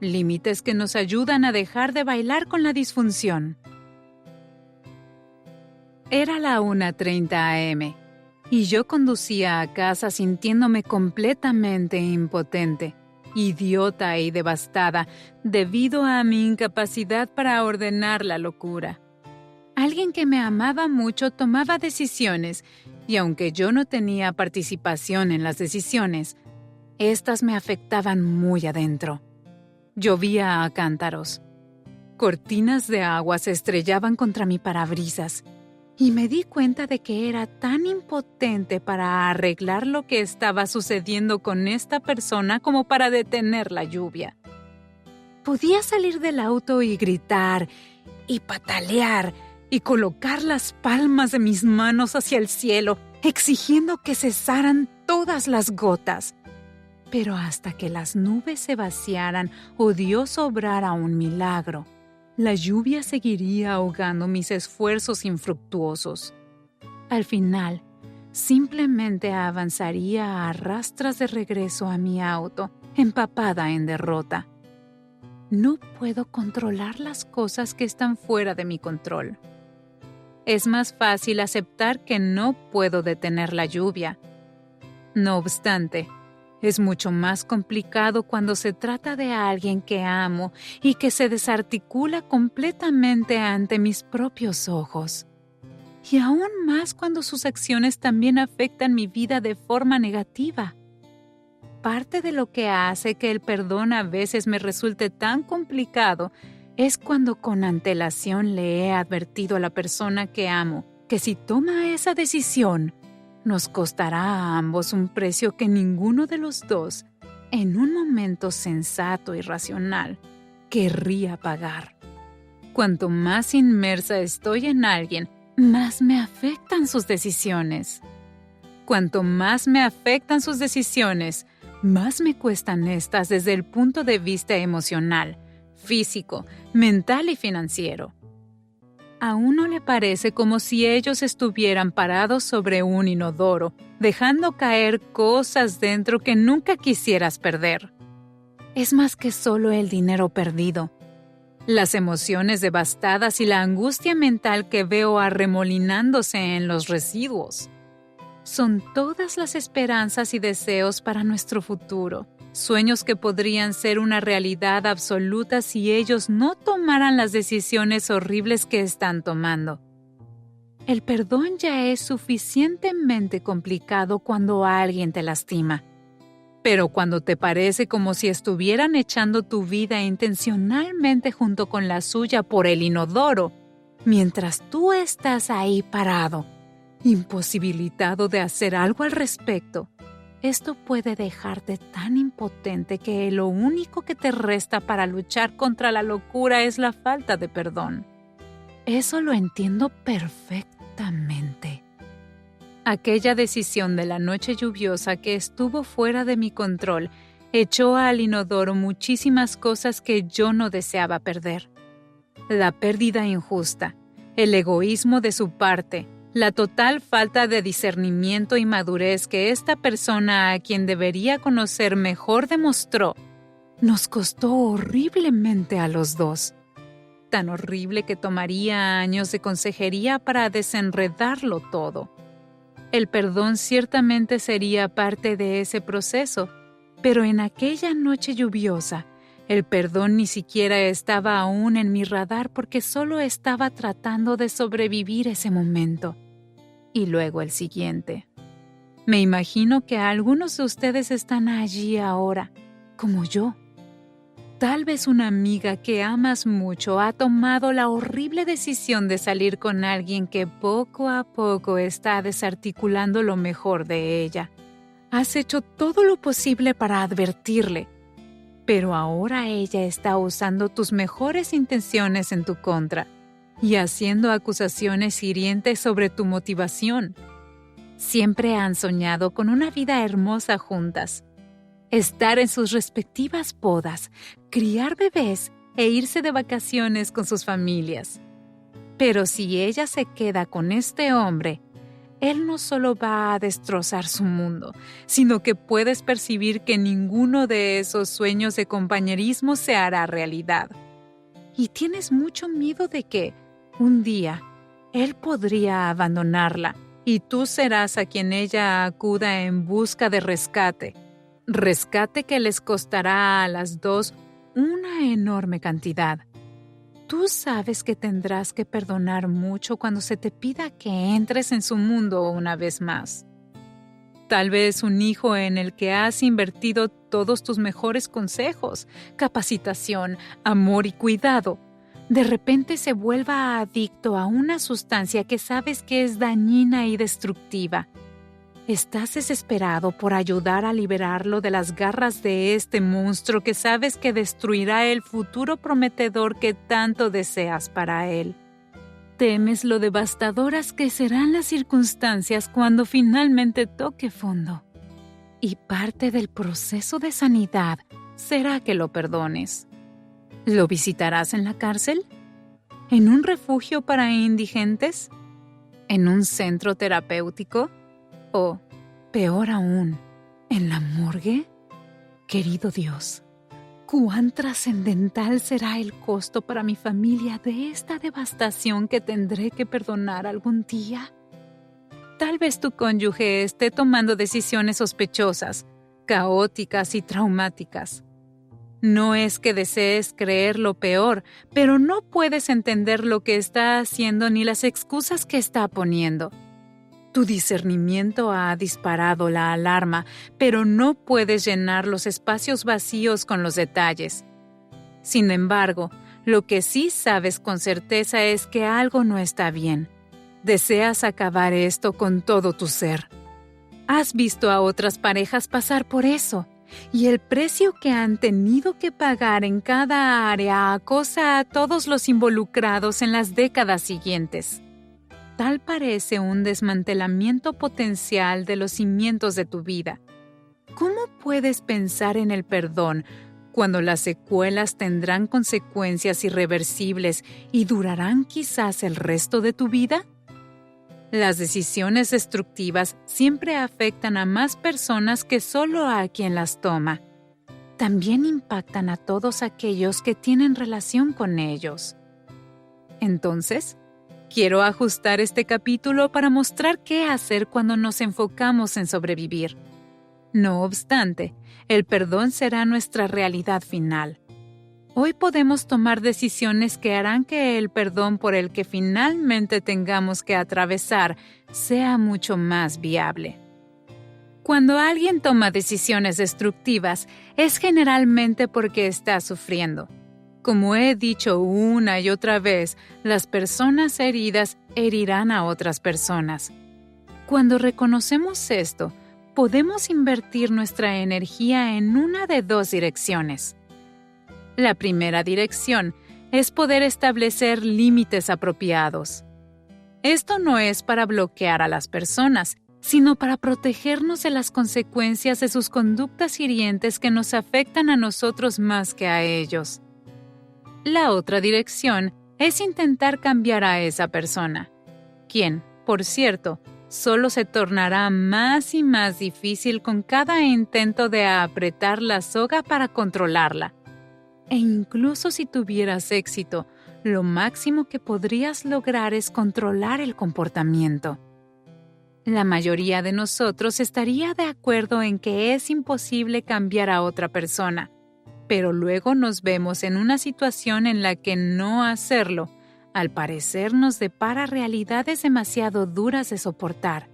límites que nos ayudan a dejar de bailar con la disfunción. Era la 1:30 a.m. y yo conducía a casa sintiéndome completamente impotente, idiota y devastada debido a mi incapacidad para ordenar la locura. Alguien que me amaba mucho tomaba decisiones, y aunque yo no tenía participación en las decisiones, estas me afectaban muy adentro. Llovía a cántaros. Cortinas de agua se estrellaban contra mi parabrisas, y me di cuenta de que era tan impotente para arreglar lo que estaba sucediendo con esta persona como para detener la lluvia. Podía salir del auto y gritar, y patalear, y colocar las palmas de mis manos hacia el cielo, exigiendo que cesaran todas las gotas. Pero hasta que las nubes se vaciaran o Dios obrara un milagro, la lluvia seguiría ahogando mis esfuerzos infructuosos. Al final, simplemente avanzaría a rastras de regreso a mi auto, empapada en derrota. No puedo controlar las cosas que están fuera de mi control. Es más fácil aceptar que no puedo detener la lluvia. No obstante, es mucho más complicado cuando se trata de alguien que amo y que se desarticula completamente ante mis propios ojos. Y aún más cuando sus acciones también afectan mi vida de forma negativa. Parte de lo que hace que el perdón a veces me resulte tan complicado es cuando con antelación le he advertido a la persona que amo que si toma esa decisión, nos costará a ambos un precio que ninguno de los dos, en un momento sensato y racional, querría pagar. Cuanto más inmersa estoy en alguien, más me afectan sus decisiones. Cuanto más me afectan sus decisiones, más me cuestan estas desde el punto de vista emocional, físico, mental y financiero. ¿A uno le parece como si ellos estuvieran parados sobre un inodoro, dejando caer cosas dentro que nunca quisieras perder? Es más que solo el dinero perdido. Las emociones devastadas y la angustia mental que veo arremolinándose en los residuos. Son todas las esperanzas y deseos para nuestro futuro. Sueños que podrían ser una realidad absoluta si ellos no tomaran las decisiones horribles que están tomando. El perdón ya es suficientemente complicado cuando alguien te lastima. Pero cuando te parece como si estuvieran echando tu vida intencionalmente junto con la suya por el inodoro, mientras tú estás ahí parado, imposibilitado de hacer algo al respecto, esto puede dejarte tan impotente que lo único que te resta para luchar contra la locura es la falta de perdón. Eso lo entiendo perfectamente. Aquella decisión de la noche lluviosa que estuvo fuera de mi control echó al inodoro muchísimas cosas que yo no deseaba perder. La pérdida injusta, el egoísmo de su parte, la total falta de discernimiento y madurez que esta persona a quien debería conocer mejor demostró, nos costó horriblemente a los dos. Tan horrible que tomaría años de consejería para desenredarlo todo. El perdón ciertamente sería parte de ese proceso, pero en aquella noche lluviosa, el perdón ni siquiera estaba aún en mi radar porque solo estaba tratando de sobrevivir ese momento. Y luego el siguiente. Me imagino que algunos de ustedes están allí ahora, como yo. Tal vez una amiga que amas mucho ha tomado la horrible decisión de salir con alguien que poco a poco está desarticulando lo mejor de ella. Has hecho todo lo posible para advertirle, pero ahora ella está usando tus mejores intenciones en tu contra y haciendo acusaciones hirientes sobre tu motivación. Siempre han soñado con una vida hermosa juntas. Estar en sus respectivas bodas, criar bebés e irse de vacaciones con sus familias. Pero si ella se queda con este hombre, Él no solo va a destrozar su mundo, sino que puedes percibir que ninguno de esos sueños de compañerismo se hará realidad. Y tienes mucho miedo de que, un día, Él podría abandonarla y tú serás a quien ella acuda en busca de rescate. Rescate que les costará a las dos una enorme cantidad. Tú sabes que tendrás que perdonar mucho cuando se te pida que entres en su mundo una vez más. Tal vez un hijo en el que has invertido todos tus mejores consejos, capacitación, amor y cuidado, de repente se vuelva adicto a una sustancia que sabes que es dañina y destructiva. Estás desesperado por ayudar a liberarlo de las garras de este monstruo que sabes que destruirá el futuro prometedor que tanto deseas para él. Temes lo devastadoras que serán las circunstancias cuando finalmente toque fondo. Y parte del proceso de sanidad será que lo perdones. ¿Lo visitarás en la cárcel? ¿En un refugio para indigentes? ¿En un centro terapéutico? ¿O, peor aún, en la morgue? Querido Dios, ¿cuán trascendental será el costo para mi familia de esta devastación que tendré que perdonar algún día? Tal vez tu cónyuge esté tomando decisiones sospechosas, caóticas y traumáticas. No es que desees creer lo peor, pero no puedes entender lo que está haciendo ni las excusas que está poniendo. Tu discernimiento ha disparado la alarma, pero no puedes llenar los espacios vacíos con los detalles. Sin embargo, lo que sí sabes con certeza es que algo no está bien. Deseas acabar esto con todo tu ser. Has visto a otras parejas pasar por eso, y el precio que han tenido que pagar en cada área acosa a todos los involucrados en las décadas siguientes. Tal parece un desmantelamiento potencial de los cimientos de tu vida. ¿Cómo puedes pensar en el perdón cuando las secuelas tendrán consecuencias irreversibles y durarán quizás el resto de tu vida? Las decisiones destructivas siempre afectan a más personas que solo a quien las toma. También impactan a todos aquellos que tienen relación con ellos. Entonces, quiero ajustar este capítulo para mostrar qué hacer cuando nos enfocamos en sobrevivir. No obstante, el perdón será nuestra realidad final. Hoy podemos tomar decisiones que harán que el perdón por el que finalmente tengamos que atravesar sea mucho más viable. Cuando alguien toma decisiones destructivas, es generalmente porque está sufriendo. Como he dicho una y otra vez, las personas heridas herirán a otras personas. Cuando reconocemos esto, podemos invertir nuestra energía en una de dos direcciones. La primera dirección es poder establecer límites apropiados. Esto no es para bloquear a las personas, sino para protegernos de las consecuencias de sus conductas hirientes que nos afectan a nosotros más que a ellos. La otra dirección es intentar cambiar a esa persona, quien, por cierto, solo se tornará más y más difícil con cada intento de apretar la soga para controlarla. E incluso si tuvieras éxito, lo máximo que podrías lograr es controlar el comportamiento. La mayoría de nosotros estaría de acuerdo en que es imposible cambiar a otra persona, pero luego nos vemos en una situación en la que no hacerlo, al parecer, nos depara realidades demasiado duras de soportar.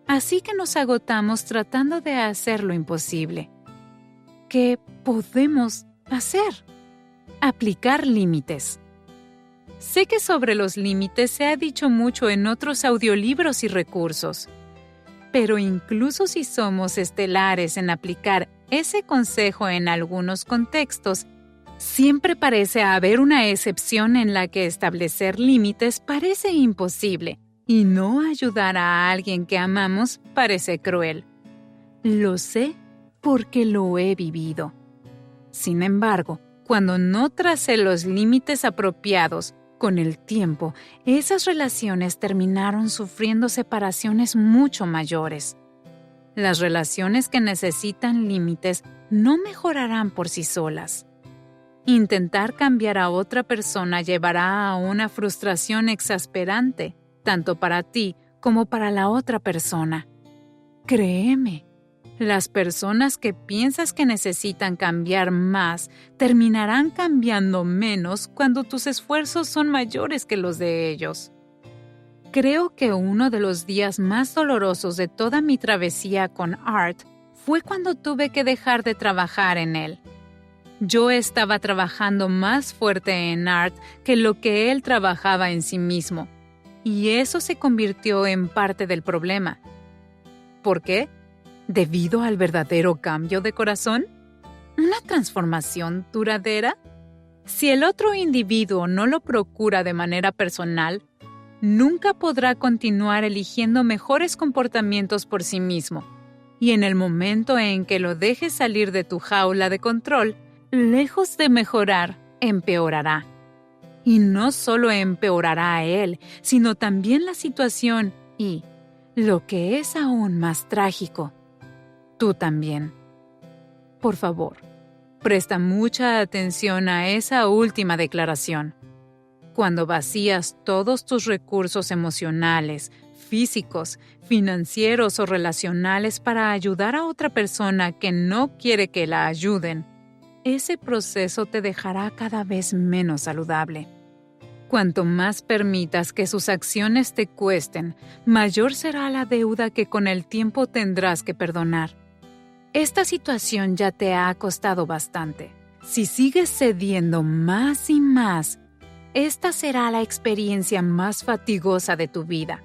Así que nos agotamos tratando de hacer lo imposible. ¿Qué podemos hacer? Aplicar límites. Sé que sobre los límites se ha dicho mucho en otros audiolibros y recursos. Pero incluso si somos estelares en aplicar ese consejo en algunos contextos, siempre parece haber una excepción en la que establecer límites parece imposible y no ayudar a alguien que amamos parece cruel. Lo sé porque lo he vivido. Sin embargo, cuando no tracé los límites apropiados, Con el tiempo, esas relaciones terminaron sufriendo separaciones mucho mayores. Las relaciones que necesitan límites no mejorarán por sí solas. Intentar cambiar a otra persona llevará a una frustración exasperante, tanto para ti como para la otra persona. Créeme, las personas que piensas que necesitan cambiar más terminarán cambiando menos cuando tus esfuerzos son mayores que los de ellos. Creo que uno de los días más dolorosos de toda mi travesía con Art fue cuando tuve que dejar de trabajar en él. Yo estaba trabajando más fuerte en Art que lo que él trabajaba en sí mismo, y eso se convirtió en parte del problema. ¿Por qué? ¿Debido al verdadero cambio de corazón? ¿Una transformación duradera? Si el otro individuo no lo procura de manera personal, nunca podrá continuar eligiendo mejores comportamientos por sí mismo. Y en el momento en que lo dejes salir de tu jaula de control, lejos de mejorar, empeorará. Y no solo empeorará a él, sino también la situación y, lo que es aún más trágico, tú también. Por favor, presta mucha atención a esa última declaración. Cuando vacías todos tus recursos emocionales, físicos, financieros o relacionales para ayudar a otra persona que no quiere que la ayuden, ese proceso te dejará cada vez menos saludable. Cuanto más permitas que sus acciones te cuesten, mayor será la deuda que con el tiempo tendrás que perdonar. Esta situación ya te ha costado bastante. Si sigues cediendo más y más, esta será la experiencia más fatigosa de tu vida.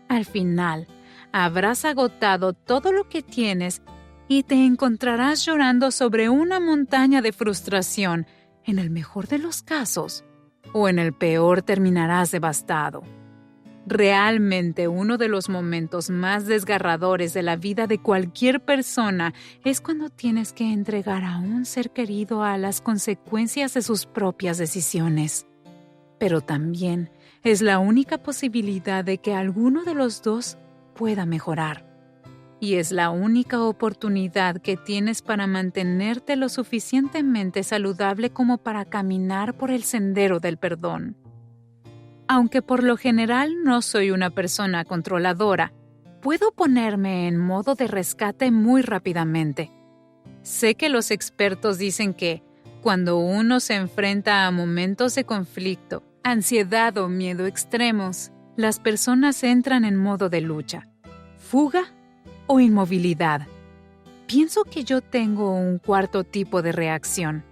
Al final, habrás agotado todo lo que tienes y te encontrarás llorando sobre una montaña de frustración, en el mejor de los casos, o en el peor terminarás devastado. Realmente uno de los momentos más desgarradores de la vida de cualquier persona es cuando tienes que entregar a un ser querido a las consecuencias de sus propias decisiones. Pero también es la única posibilidad de que alguno de los dos pueda mejorar. Y es la única oportunidad que tienes para mantenerte lo suficientemente saludable como para caminar por el sendero del perdón. Aunque por lo general no soy una persona controladora, puedo ponerme en modo de rescate muy rápidamente. Sé que los expertos dicen que, cuando uno se enfrenta a momentos de conflicto, ansiedad o miedo extremos, las personas entran en modo de lucha, fuga o inmovilidad. Pienso que yo tengo un cuarto tipo de reacción.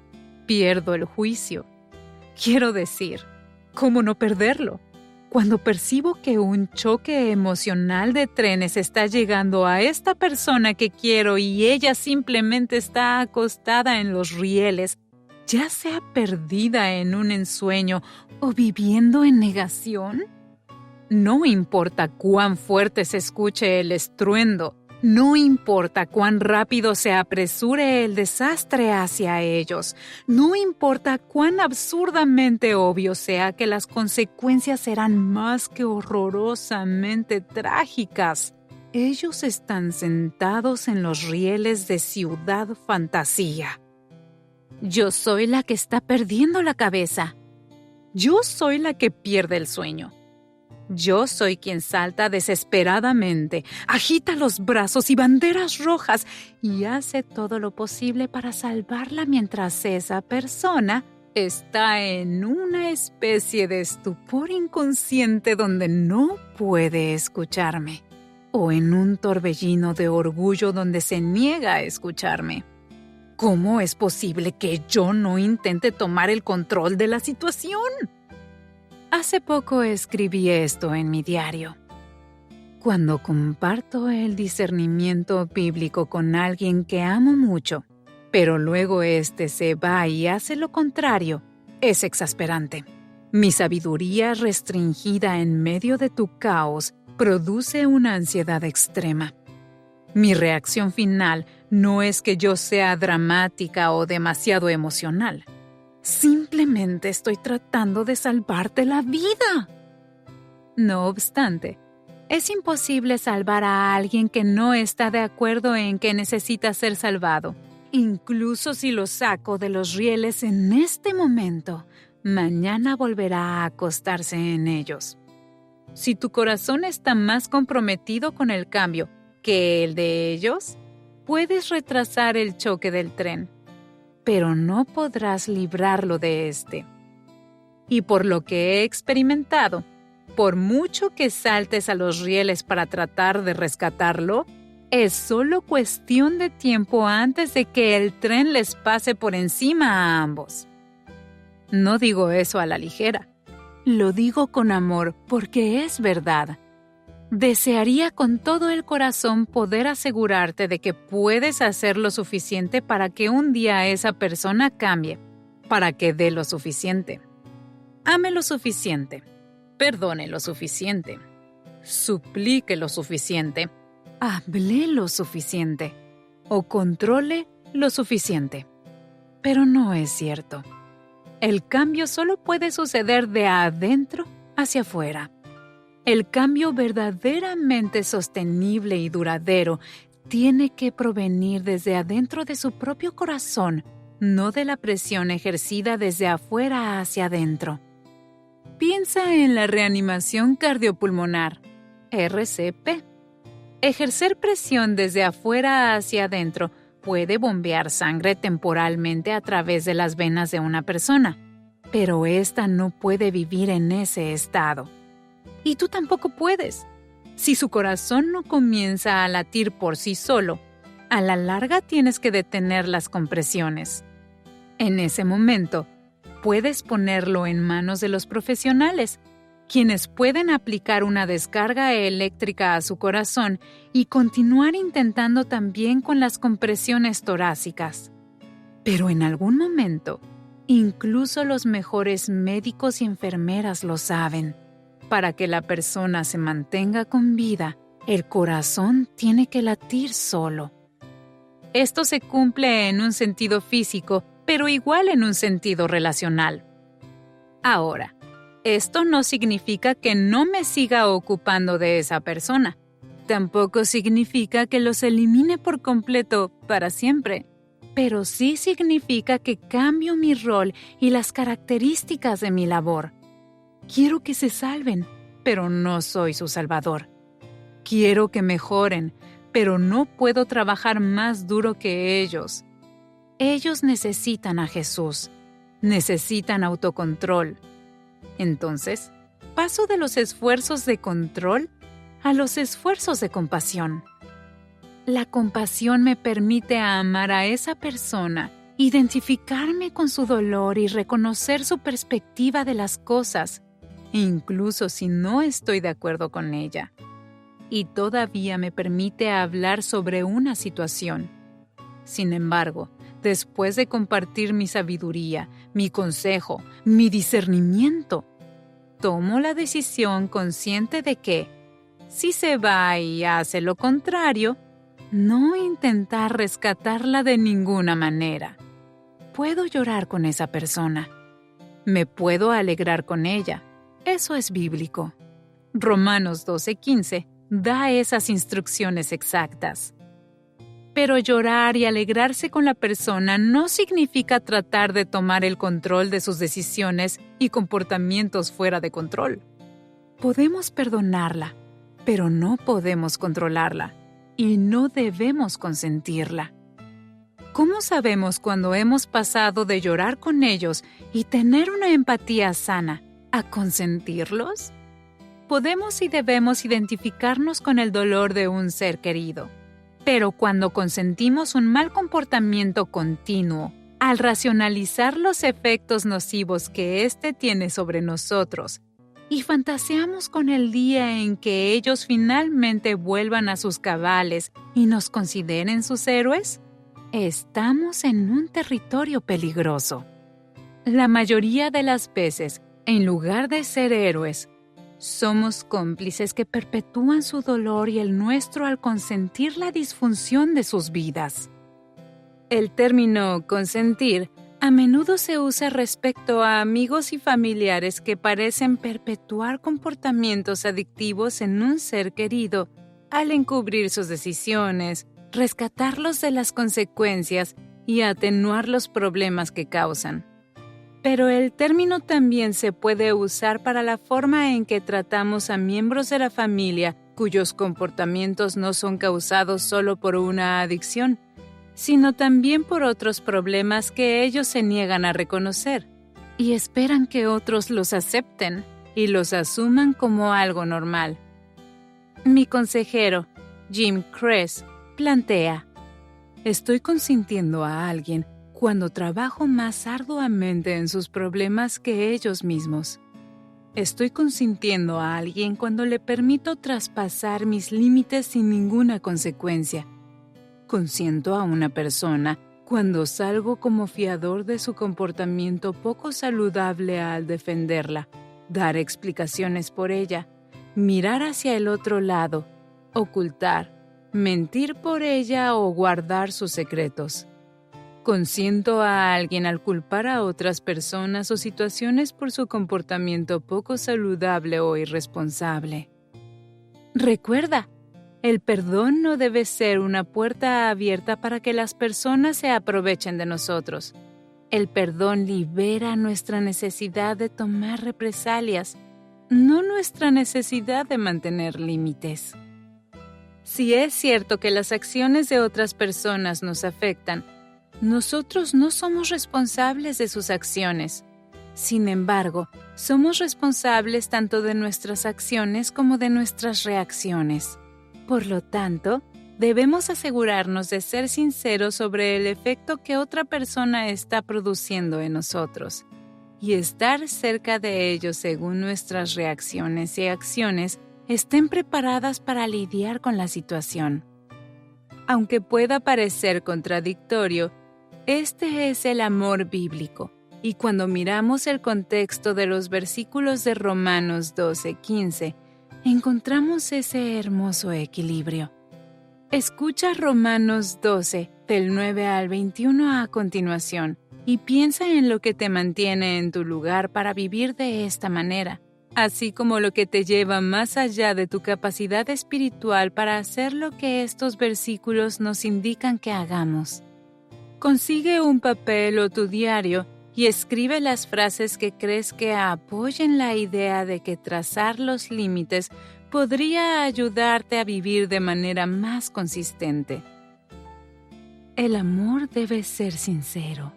Pierdo el juicio. Quiero decir, ¿cómo no perderlo? Cuando percibo que un choque emocional de trenes está llegando a esta persona que quiero y ella simplemente está acostada en los rieles, ya sea perdida en un ensueño o viviendo en negación, no importa cuán fuerte se escuche el estruendo, no importa cuán rápido se apresure el desastre hacia ellos, no importa cuán absurdamente obvio sea que las consecuencias serán más que horrorosamente trágicas. Ellos están sentados en los rieles de Ciudad Fantasía. Yo soy la que está perdiendo la cabeza. Yo soy la que pierde el sueño. Yo soy quien salta desesperadamente, agita los brazos y banderas rojas y hace todo lo posible para salvarla mientras esa persona está en una especie de estupor inconsciente donde no puede escucharme, o en un torbellino de orgullo donde se niega a escucharme. ¿Cómo es posible que yo no intente tomar el control de la situación? Hace poco escribí esto en mi diario. Cuando comparto el discernimiento bíblico con alguien que amo mucho, pero luego éste se va y hace lo contrario, es exasperante. Mi sabiduría restringida en medio de tu caos produce una ansiedad extrema. Mi reacción final no es que yo sea dramática o demasiado emocional. Simplemente estoy tratando de salvarte la vida. No obstante, es imposible salvar a alguien que no está de acuerdo en que necesita ser salvado. Incluso si lo saco de los rieles en este momento, mañana volverá a acostarse en ellos. Si tu corazón está más comprometido con el cambio que el de ellos, puedes retrasar el choque del tren, pero no podrás librarlo de este. Y por lo que he experimentado, por mucho que saltes a los rieles para tratar de rescatarlo, es solo cuestión de tiempo antes de que el tren les pase por encima a ambos. No digo eso a la ligera. Lo digo con amor porque es verdad. Desearía con todo el corazón poder asegurarte de que puedes hacer lo suficiente para que un día esa persona cambie, para que dé lo suficiente. Ame lo suficiente, perdone lo suficiente, suplique lo suficiente, hable lo suficiente o controle lo suficiente. Pero no es cierto. El cambio solo puede suceder de adentro hacia afuera. El cambio verdaderamente sostenible y duradero tiene que provenir desde adentro de su propio corazón, no de la presión ejercida desde afuera hacia adentro. Piensa en la reanimación cardiopulmonar, RCP. Ejercer presión desde afuera hacia adentro puede bombear sangre temporalmente a través de las venas de una persona, pero ésta no puede vivir en ese estado. Y tú tampoco puedes. Si su corazón no comienza a latir por sí solo, a la larga tienes que detener las compresiones. En ese momento, puedes ponerlo en manos de los profesionales, quienes pueden aplicar una descarga eléctrica a su corazón y continuar intentando también con las compresiones torácicas. Pero en algún momento, incluso los mejores médicos y enfermeras lo saben. Para que la persona se mantenga con vida, el corazón tiene que latir solo. Esto se cumple en un sentido físico, pero igual en un sentido relacional. Ahora, esto no significa que no me siga ocupando de esa persona. Tampoco significa que los elimine por completo para siempre. Pero sí significa que cambio mi rol y las características de mi labor. Quiero que se salven, pero no soy su salvador. Quiero que mejoren, pero no puedo trabajar más duro que ellos. Ellos necesitan a Jesús, necesitan autocontrol. Entonces, paso de los esfuerzos de control a los esfuerzos de compasión. La compasión me permite amar a esa persona, identificarme con su dolor y reconocer su perspectiva de las cosas, incluso si no estoy de acuerdo con ella. Y todavía me permite hablar sobre una situación. Sin embargo, después de compartir mi sabiduría, mi consejo, mi discernimiento, tomo la decisión consciente de que, si se va y hace lo contrario, no intentar rescatarla de ninguna manera. Puedo llorar con esa persona. Me puedo alegrar con ella. Eso es bíblico. Romanos 12:15 da esas instrucciones exactas. Pero llorar y alegrarse con la persona no significa tratar de tomar el control de sus decisiones y comportamientos fuera de control. Podemos perdonarla, pero no podemos controlarla, y no debemos consentirla. ¿Cómo sabemos cuando hemos pasado de llorar con ellos y tener una empatía sana a consentirlos? Podemos y debemos identificarnos con el dolor de un ser querido. Pero cuando consentimos un mal comportamiento continuo, al racionalizar los efectos nocivos que éste tiene sobre nosotros, y fantaseamos con el día en que ellos finalmente vuelvan a sus cabales y nos consideren sus héroes, estamos en un territorio peligroso. La mayoría de las veces, en lugar de ser héroes, somos cómplices que perpetúan su dolor y el nuestro al consentir la disfunción de sus vidas. El término consentir A menudo se usa respecto a amigos y familiares que parecen perpetuar comportamientos adictivos en un ser querido, al encubrir sus decisiones, rescatarlos de las consecuencias y atenuar los problemas que causan. Pero el término también se puede usar para la forma en que tratamos a miembros de la familia cuyos comportamientos no son causados solo por una adicción, sino también por otros problemas que ellos se niegan a reconocer y esperan que otros los acepten y los asuman como algo normal. Mi consejero, Jim Kress, plantea: estoy consintiendo a alguien cuando trabajo más arduamente en sus problemas que ellos mismos. Estoy consintiendo a alguien cuando le permito traspasar mis límites sin ninguna consecuencia. Consiento a una persona cuando salgo como fiador de su comportamiento poco saludable al defenderla, dar explicaciones por ella, mirar hacia el otro lado, ocultar, mentir por ella o guardar sus secretos. Consiento a alguien al culpar a otras personas o situaciones por su comportamiento poco saludable o irresponsable. Recuerda, el perdón no debe ser una puerta abierta para que las personas se aprovechen de nosotros. El perdón libera nuestra necesidad de tomar represalias, no nuestra necesidad de mantener límites. Si es cierto que las acciones de otras personas nos afectan, nosotros no somos responsables de sus acciones. Sin embargo, somos responsables tanto de nuestras acciones como de nuestras reacciones. Por lo tanto, debemos asegurarnos de ser sinceros sobre el efecto que otra persona está produciendo en nosotros y estar cerca de ellos según nuestras reacciones y acciones estén preparadas para lidiar con la situación. Aunque pueda parecer contradictorio, este es el amor bíblico, y cuando miramos el contexto de los versículos de Romanos 12:15, encontramos ese hermoso equilibrio. Escucha Romanos 12, del 9 al 21 a continuación, y piensa en lo que te mantiene en tu lugar para vivir de esta manera, así como lo que te lleva más allá de tu capacidad espiritual para hacer lo que estos versículos nos indican que hagamos. Consigue un papel o tu diario y escribe las frases que crees que apoyen la idea de que trazar los límites podría ayudarte a vivir de manera más consistente. El amor debe ser sincero.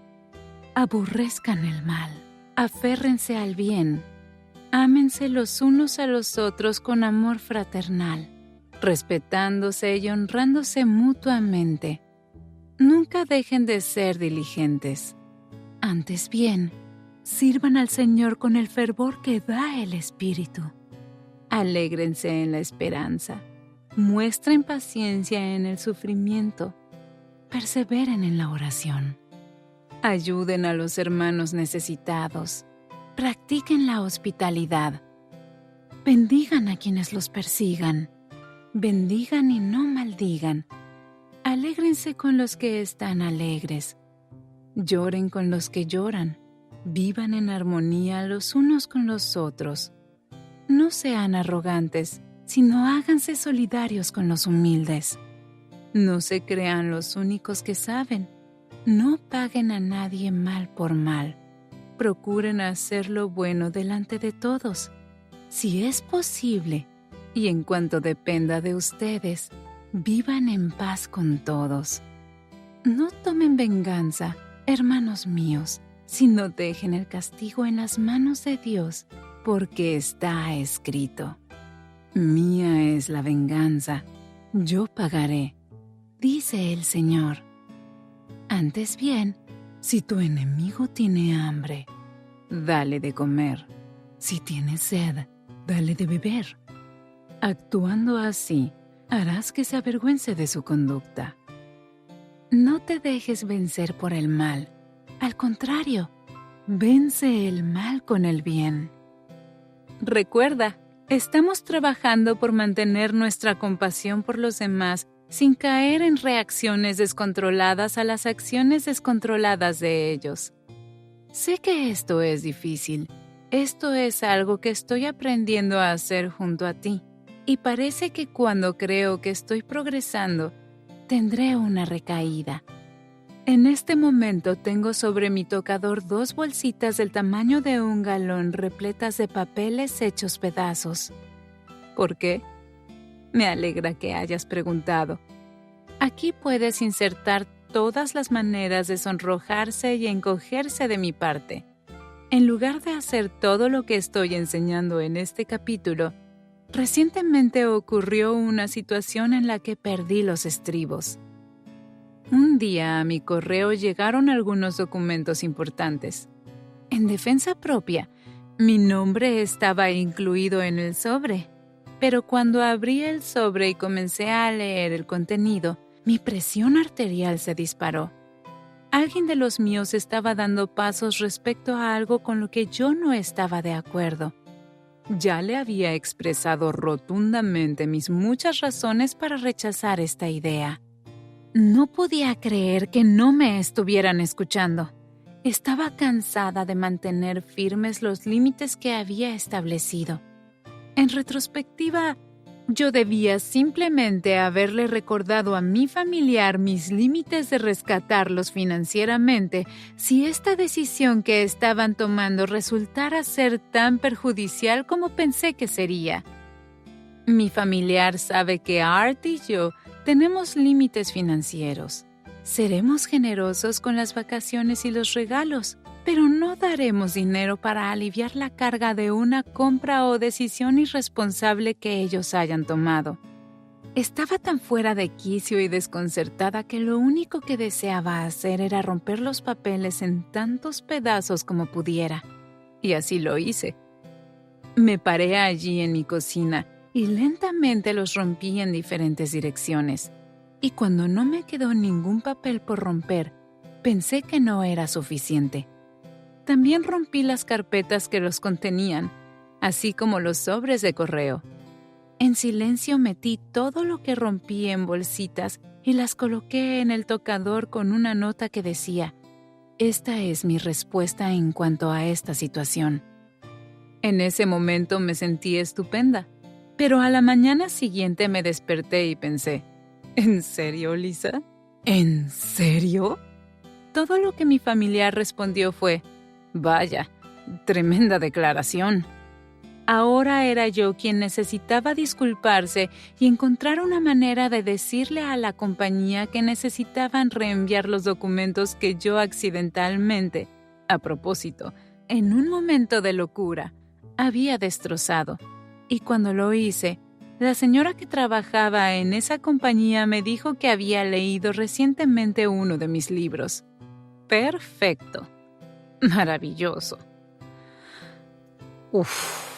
Aborrezcan el mal, aférrense al bien, ámense los unos a los otros con amor fraternal, respetándose y honrándose mutuamente. Nunca dejen de ser diligentes. Antes bien, sirvan al Señor con el fervor que da el Espíritu. Alégrense en la esperanza, muestren paciencia en el sufrimiento, perseveren en la oración. Ayuden a los hermanos necesitados, practiquen la hospitalidad. Bendigan a quienes los persigan, bendigan y no maldigan. Alégrense con los que están alegres, lloren con los que lloran, vivan en armonía los unos con los otros. No sean arrogantes, sino háganse solidarios con los humildes. No se crean los únicos que saben. No paguen a nadie mal por mal. Procuren hacer lo bueno delante de todos. Si es posible, y en cuanto dependa de ustedes, vivan en paz con todos. No tomen venganza, hermanos míos, sino dejen el castigo en las manos de Dios, porque está escrito: Mía es la venganza, yo pagaré, dice el Señor. Antes bien, si tu enemigo tiene hambre, dale de comer. Si tiene sed, dale de beber. Actuando así, harás que se avergüence de su conducta. No te dejes vencer por el mal. Al contrario, vence el mal con el bien. Recuerda, estamos trabajando por mantener nuestra compasión por los demás sin caer en reacciones descontroladas a las acciones descontroladas de ellos. Sé que esto es difícil. Esto es algo que estoy aprendiendo a hacer junto a ti. Y parece que cuando creo que estoy progresando, tendré una recaída. En este momento tengo sobre mi tocador 2 bolsitas del tamaño de un galón repletas de papeles hechos pedazos. ¿Por qué? Me alegra que hayas preguntado. Aquí puedes insertar todas las maneras de sonrojarse y encogerse de mi parte. En lugar de hacer todo lo que estoy enseñando en este capítulo, recientemente ocurrió una situación en la que perdí los estribos. Un día a mi correo llegaron algunos documentos importantes. En defensa propia, mi nombre estaba incluido en el sobre, pero cuando abrí el sobre y comencé a leer el contenido, mi presión arterial se disparó. Alguien de los míos estaba dando pasos respecto a algo con lo que yo no estaba de acuerdo. Ya le había expresado rotundamente mis muchas razones para rechazar esta idea. No podía creer que no me estuvieran escuchando. Estaba cansada de mantener firmes los límites que había establecido. En retrospectiva, yo debía simplemente haberle recordado a mi familiar mis límites de rescatarlos financieramente si esta decisión que estaban tomando resultara ser tan perjudicial como pensé que sería. Mi familiar sabe que Art y yo tenemos límites financieros. Seremos generosos con las vacaciones y los regalos, pero no daremos dinero para aliviar la carga de una compra o decisión irresponsable que ellos hayan tomado. Estaba tan fuera de quicio y desconcertada que lo único que deseaba hacer era romper los papeles en tantos pedazos como pudiera. Y así lo hice. Me paré allí en mi cocina y lentamente los rompí en diferentes direcciones. Y cuando no me quedó ningún papel por romper, pensé que no era suficiente. También rompí las carpetas que los contenían, así como los sobres de correo. En silencio metí todo lo que rompí en bolsitas y las coloqué en el tocador con una nota que decía: «Esta es mi respuesta en cuanto a esta situación». En ese momento me sentí estupenda, pero a la mañana siguiente me desperté y pensé: ¿en serio, Lisa? ¿En serio? Todo lo que mi familiar respondió fue: «Vaya, tremenda declaración». Ahora era yo quien necesitaba disculparse y encontrar una manera de decirle a la compañía que necesitaban reenviar los documentos que yo accidentalmente, a propósito, en un momento de locura, había destrozado. Y cuando lo hice, la señora que trabajaba en esa compañía me dijo que había leído recientemente uno de mis libros. Perfecto. Maravilloso. Uf.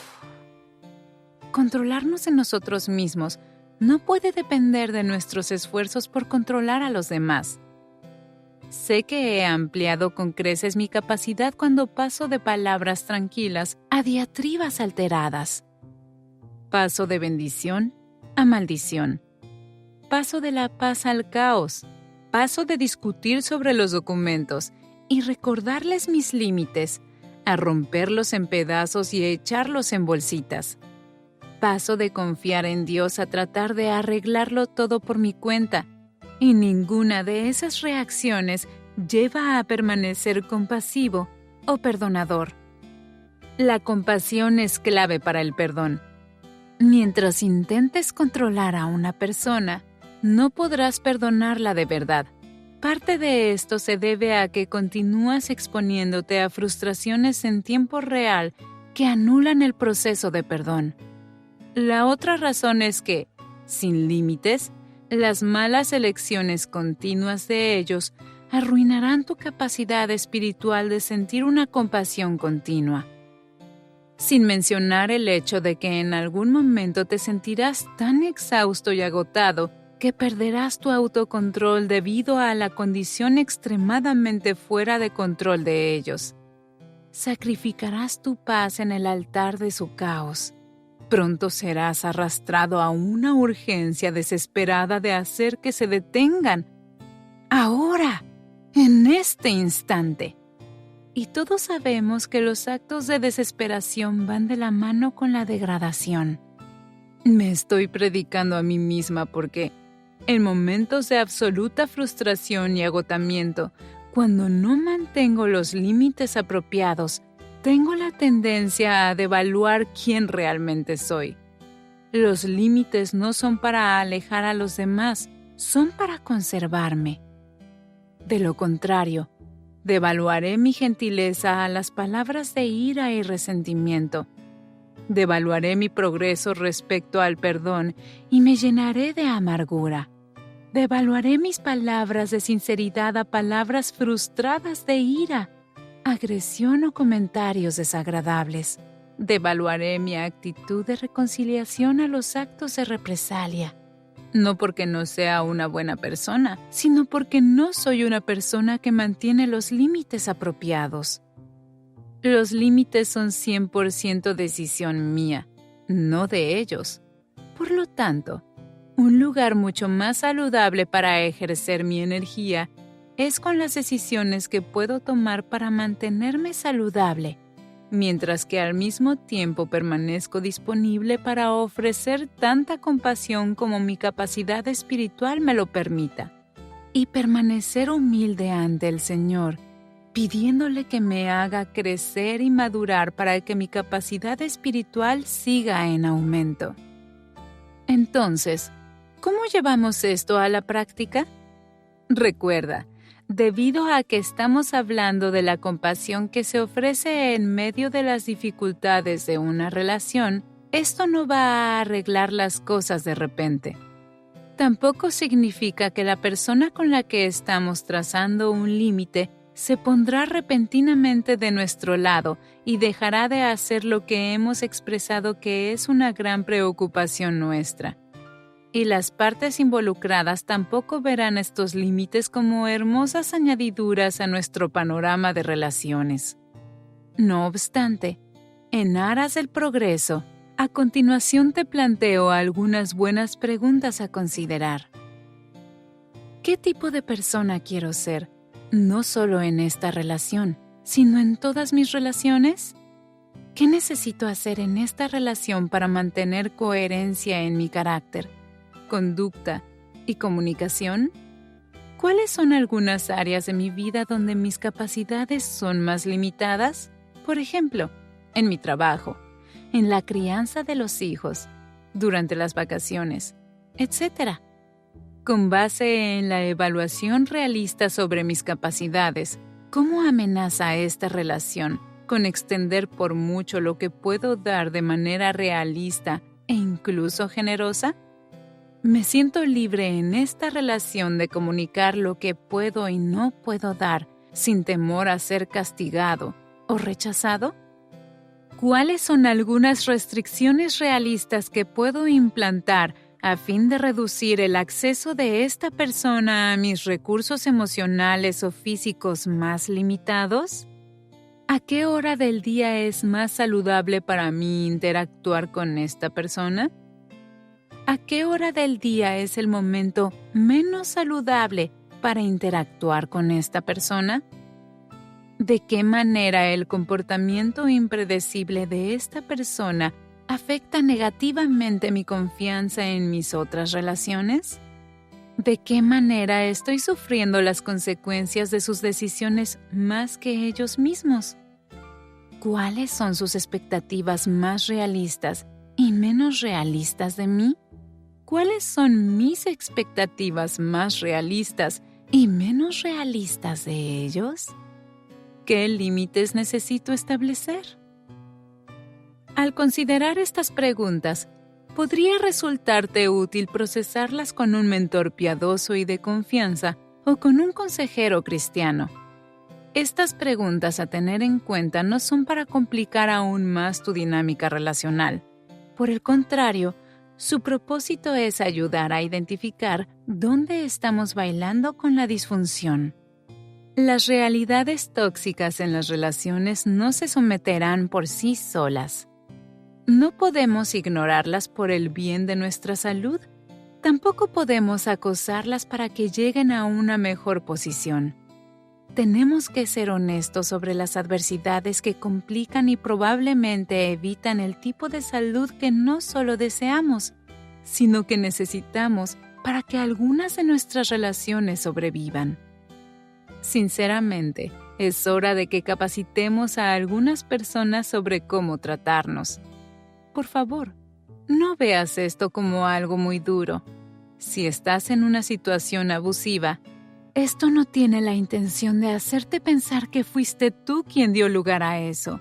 Controlarnos en nosotros mismos no puede depender de nuestros esfuerzos por controlar a los demás. Sé que he ampliado con creces mi capacidad cuando paso de palabras tranquilas a diatribas alteradas. Paso de bendición a maldición. Paso de la paz al caos. Paso de discutir sobre los documentos y recordarles mis límites, a romperlos en pedazos y echarlos en bolsitas. Paso de confiar en Dios a tratar de arreglarlo todo por mi cuenta, y ninguna de esas reacciones lleva a permanecer compasivo o perdonador. La compasión es clave para el perdón. Mientras intentes controlar a una persona, no podrás perdonarla de verdad. Parte de esto se debe a que continúas exponiéndote a frustraciones en tiempo real que anulan el proceso de perdón. La otra razón es que, sin límites, las malas elecciones continuas de ellos arruinarán tu capacidad espiritual de sentir una compasión continua. Sin mencionar el hecho de que en algún momento te sentirás tan exhausto y agotado que perderás tu autocontrol debido a la condición extremadamente fuera de control de ellos. Sacrificarás tu paz en el altar de su caos. Pronto serás arrastrado a una urgencia desesperada de hacer que se detengan. Ahora, en este instante. Y todos sabemos que los actos de desesperación van de la mano con la degradación. Me estoy predicando a mí misma porque, en momentos de absoluta frustración y agotamiento, cuando no mantengo los límites apropiados, tengo la tendencia a devaluar quién realmente soy. Los límites no son para alejar a los demás, son para conservarme. De lo contrario, devaluaré mi gentileza a las palabras de ira y resentimiento. Devaluaré mi progreso respecto al perdón y me llenaré de amargura. Devaluaré mis palabras de sinceridad a palabras frustradas de ira, agresión o comentarios desagradables. Devaluaré mi actitud de reconciliación a los actos de represalia. No porque no sea una buena persona, sino porque no soy una persona que mantiene los límites apropiados. Los límites son 100% decisión mía, no de ellos. Por lo tanto, un lugar mucho más saludable para ejercer mi energía es con las decisiones que puedo tomar para mantenerme saludable, mientras que al mismo tiempo permanezco disponible para ofrecer tanta compasión como mi capacidad espiritual me lo permita, y permanecer humilde ante el Señor, pidiéndole que me haga crecer y madurar para que mi capacidad espiritual siga en aumento. Entonces, ¿cómo llevamos esto a la práctica? Recuerda, debido a que estamos hablando de la compasión que se ofrece en medio de las dificultades de una relación, esto no va a arreglar las cosas de repente. Tampoco significa que la persona con la que estamos trazando un límite se pondrá repentinamente de nuestro lado y dejará de hacer lo que hemos expresado que es una gran preocupación nuestra. Y las partes involucradas tampoco verán estos límites como hermosas añadiduras a nuestro panorama de relaciones. No obstante, en aras del progreso, a continuación te planteo algunas buenas preguntas a considerar. ¿Qué tipo de persona quiero ser? No solo en esta relación, sino en todas mis relaciones. ¿Qué necesito hacer en esta relación para mantener coherencia en mi carácter, conducta y comunicación? ¿Cuáles son algunas áreas de mi vida donde mis capacidades son más limitadas? Por ejemplo, en mi trabajo, en la crianza de los hijos, durante las vacaciones, etc. Con base en la evaluación realista sobre mis capacidades, ¿cómo amenaza esta relación con extender por mucho lo que puedo dar de manera realista e incluso generosa? ¿Me siento libre en esta relación de comunicar lo que puedo y no puedo dar sin temor a ser castigado o rechazado? ¿Cuáles son algunas restricciones realistas que puedo implantar a fin de reducir el acceso de esta persona a mis recursos emocionales o físicos más limitados? ¿A qué hora del día es más saludable para mí interactuar con esta persona? ¿A qué hora del día es el momento menos saludable para interactuar con esta persona? ¿De qué manera el comportamiento impredecible de esta persona afecta negativamente mi confianza en mis otras relaciones? ¿De qué manera estoy sufriendo las consecuencias de sus decisiones más que ellos mismos? ¿Cuáles son sus expectativas más realistas y menos realistas de mí? ¿Cuáles son mis expectativas más realistas y menos realistas de ellos? ¿Qué límites necesito establecer? Al considerar estas preguntas, podría resultarte útil procesarlas con un mentor piadoso y de confianza o con un consejero cristiano. Estas preguntas a tener en cuenta no son para complicar aún más tu dinámica relacional. Por el contrario, su propósito es ayudar a identificar dónde estamos bailando con la disfunción. Las realidades tóxicas en las relaciones no se someterán por sí solas. No podemos ignorarlas por el bien de nuestra salud. Tampoco podemos acosarlas para que lleguen a una mejor posición. Tenemos que ser honestos sobre las adversidades que complican y probablemente evitan el tipo de salud que no solo deseamos, sino que necesitamos para que algunas de nuestras relaciones sobrevivan. Sinceramente, es hora de que capacitemos a algunas personas sobre cómo tratarnos. Por favor, no veas esto como algo muy duro. Si estás en una situación abusiva, esto no tiene la intención de hacerte pensar que fuiste tú quien dio lugar a eso.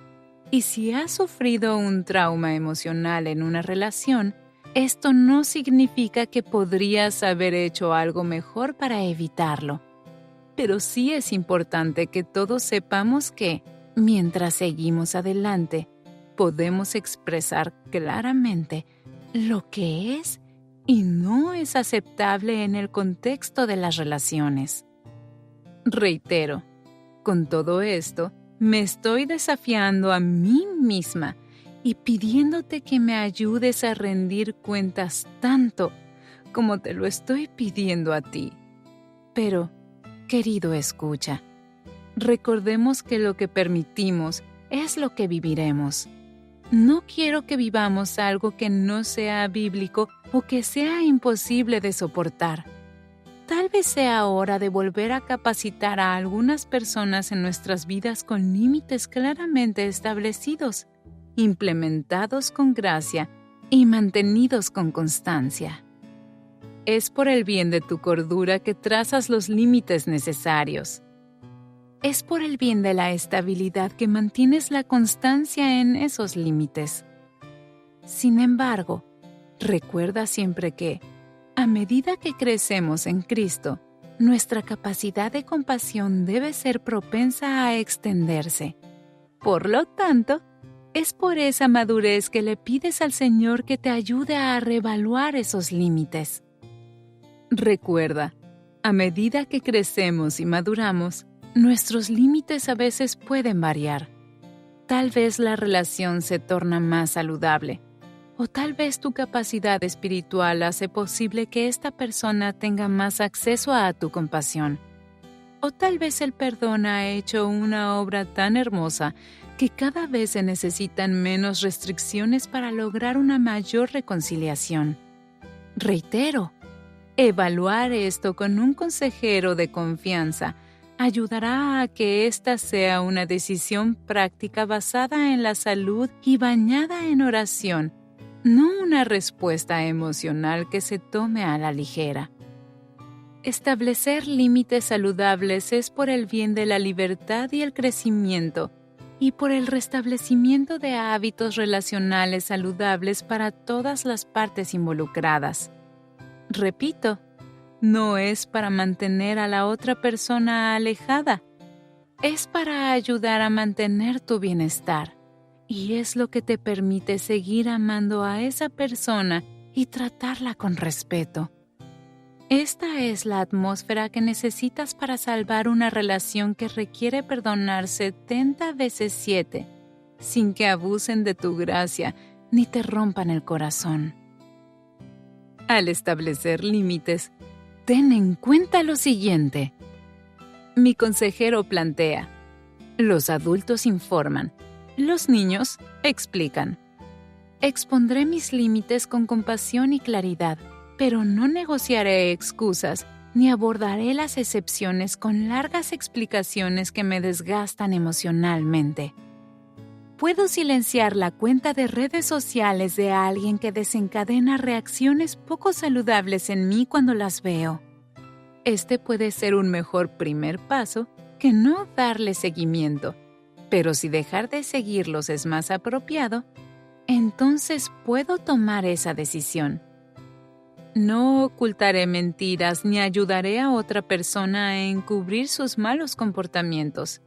Y si has sufrido un trauma emocional en una relación, esto no significa que podrías haber hecho algo mejor para evitarlo. Pero sí es importante que todos sepamos que, mientras seguimos adelante, podemos expresar claramente lo que es y no es aceptable en el contexto de las relaciones. Reitero, con todo esto, me estoy desafiando a mí misma y pidiéndote que me ayudes a rendir cuentas tanto como te lo estoy pidiendo a ti. Pero, querido escucha, recordemos que lo que permitimos es lo que viviremos. No quiero que vivamos algo que no sea bíblico o que sea imposible de soportar. Tal vez sea hora de volver a capacitar a algunas personas en nuestras vidas con límites claramente establecidos, implementados con gracia y mantenidos con constancia. Es por el bien de tu cordura que trazas los límites necesarios. Es por el bien de la estabilidad que mantienes la constancia en esos límites. Sin embargo, recuerda siempre que, a medida que crecemos en Cristo, nuestra capacidad de compasión debe ser propensa a extenderse. Por lo tanto, es por esa madurez que le pides al Señor que te ayude a reevaluar esos límites. Recuerda, a medida que crecemos y maduramos, nuestros límites a veces pueden variar. Tal vez la relación se torna más saludable, o tal vez tu capacidad espiritual hace posible que esta persona tenga más acceso a tu compasión. O tal vez el perdón ha hecho una obra tan hermosa que cada vez se necesitan menos restricciones para lograr una mayor reconciliación. Reitero, evaluar esto con un consejero de confianza ayudará a que esta sea una decisión práctica basada en la salud y bañada en oración, no una respuesta emocional que se tome a la ligera. Establecer límites saludables es por el bien de la libertad y el crecimiento, y por el restablecimiento de hábitos relacionales saludables para todas las partes involucradas. Repito, no es para mantener a la otra persona alejada, es para ayudar a mantener tu bienestar, y es lo que te permite seguir amando a esa persona y tratarla con respeto. Esta es la atmósfera que necesitas para salvar una relación que requiere perdonar 70 veces 7, sin que abusen de tu gracia ni te rompan el corazón. Al establecer límites, ten en cuenta lo siguiente. Mi consejero plantea: los adultos informan, los niños explican. Expondré mis límites con compasión y claridad, pero no negociaré excusas ni abordaré las excepciones con largas explicaciones que me desgastan emocionalmente. Puedo silenciar la cuenta de redes sociales de alguien que desencadena reacciones poco saludables en mí cuando las veo. Este puede ser un mejor primer paso que no darle seguimiento, pero si dejar de seguirlos es más apropiado, entonces puedo tomar esa decisión. No ocultaré mentiras ni ayudaré a otra persona a encubrir sus malos comportamientos.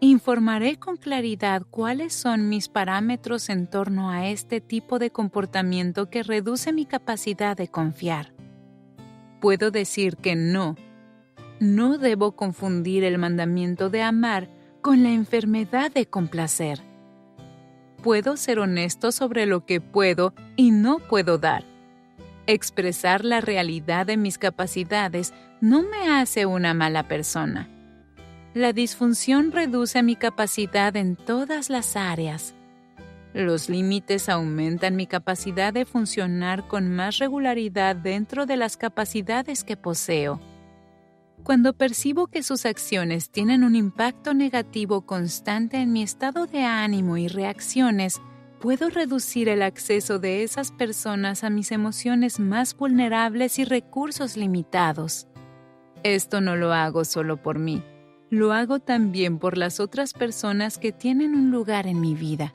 Informaré con claridad cuáles son mis parámetros en torno a este tipo de comportamiento que reduce mi capacidad de confiar. Puedo decir que no. No debo confundir el mandamiento de amar con la enfermedad de complacer. Puedo ser honesto sobre lo que puedo y no puedo dar. Expresar la realidad de mis capacidades no me hace una mala persona. La disfunción reduce mi capacidad en todas las áreas. Los límites aumentan mi capacidad de funcionar con más regularidad dentro de las capacidades que poseo. Cuando percibo que sus acciones tienen un impacto negativo constante en mi estado de ánimo y reacciones, puedo reducir el acceso de esas personas a mis emociones más vulnerables y recursos limitados. Esto no lo hago solo por mí, lo hago también por las otras personas que tienen un lugar en mi vida.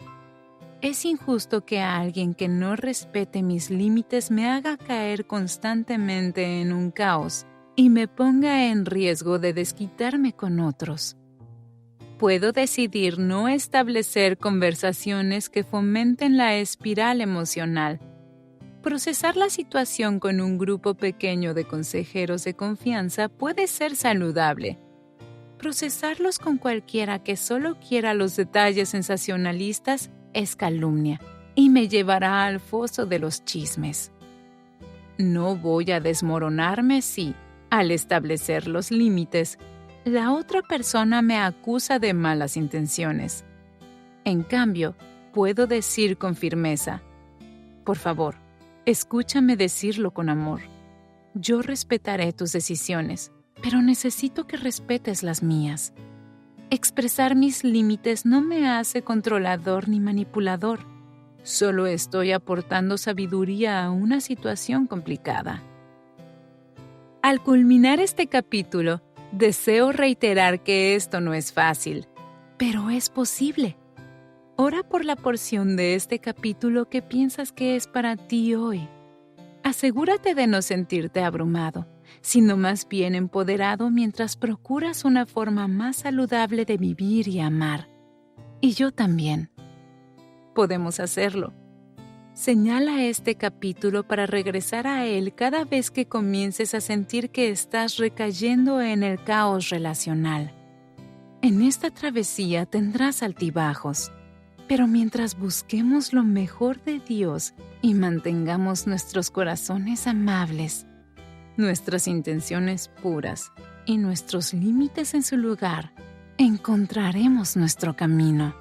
Es injusto que a alguien que no respete mis límites me haga caer constantemente en un caos y me ponga en riesgo de desquitarme con otros. Puedo decidir no establecer conversaciones que fomenten la espiral emocional. Procesar la situación con un grupo pequeño de consejeros de confianza puede ser saludable. Procesarlos con cualquiera que solo quiera los detalles sensacionalistas es calumnia y me llevará al foso de los chismes. No voy a desmoronarme si, al establecer los límites, la otra persona me acusa de malas intenciones. En cambio, puedo decir con firmeza: por favor, escúchame decirlo con amor. Yo respetaré tus decisiones, pero necesito que respetes las mías. Expresar mis límites no me hace controlador ni manipulador. Solo estoy aportando sabiduría a una situación complicada. Al culminar este capítulo, deseo reiterar que esto no es fácil, pero es posible. Ora por la porción de este capítulo que piensas que es para ti hoy. Asegúrate de no sentirte abrumado, sino más bien empoderado mientras procuras una forma más saludable de vivir y amar. Y yo también. Podemos hacerlo. Señala este capítulo para regresar a él cada vez que comiences a sentir que estás recayendo en el caos relacional. En esta travesía tendrás altibajos, pero mientras busquemos lo mejor de Dios y mantengamos nuestros corazones amables, nuestras intenciones puras y nuestros límites en su lugar, encontraremos nuestro camino.